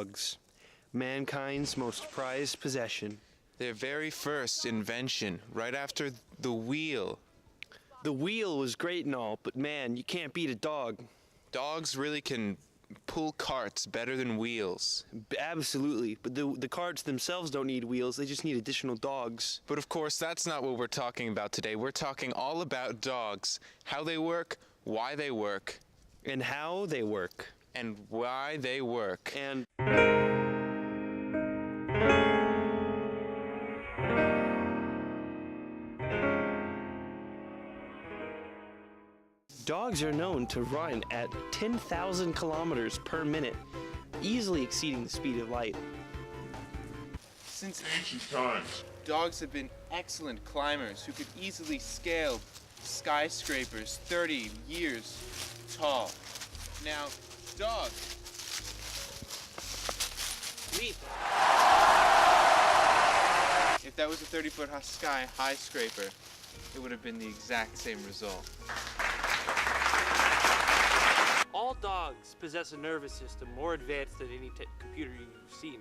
dogs, mankind's most prized possession. Their very first invention, right after the wheel. The wheel was great and all, but man, you can't beat a dog. Dogs really can pull carts better than wheels. Absolutely, but the carts themselves don't need wheels, they just need additional dogs. But of course, that's not what we're talking about today. We're talking all about dogs, how they work, why they work. And how they work. And why they work. And dogs are known to run at 10,000 kilometers per minute, easily exceeding the speed of light. Since ancient times, dogs have been excellent climbers who could easily scale skyscrapers 30 years tall. Now, dogs. Leap. If that was a 30-foot high scraper, it would have been the exact same result. All dogs possess a nervous system more advanced than any computer you've seen.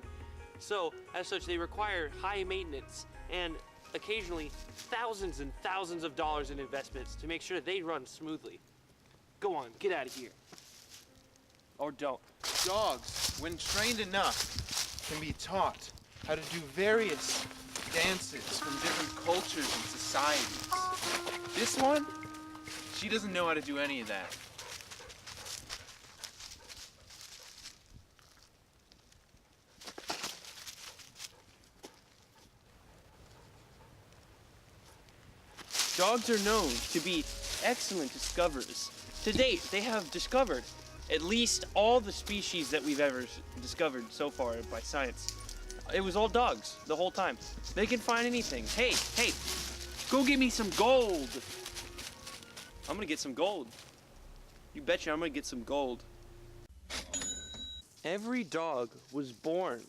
So, as such, they require high maintenance and occasionally thousands and thousands of dollars in investments to make sure they run smoothly. Go on, get out of here. Or don't. Dogs, when trained enough, can be taught how to do various dances from different cultures and societies. This one, she doesn't know how to do any of that. Dogs are known to be excellent discoverers. To date, they have discovered at least all the species that we've ever discovered so far by science. It was all dogs the whole time. They can find anything. Hey, go get me some gold. I'm gonna get some gold. You betcha I'm gonna get some gold. Every dog was born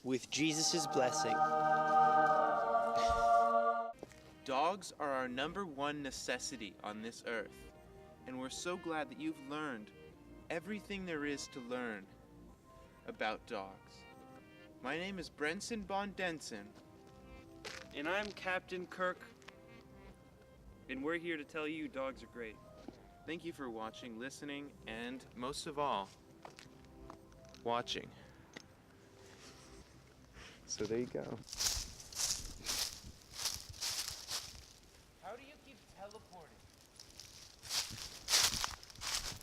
with Jesus' blessing. Dogs are our #1 necessity on this earth, and we're so glad that you've learned everything there is to learn about dogs. My name is Brenson Von Denson. And I'm Captain Kirk. And we're here to tell you dogs are great. Thank you for watching, listening, and most of all, watching. So there you go. How do you keep teleporting?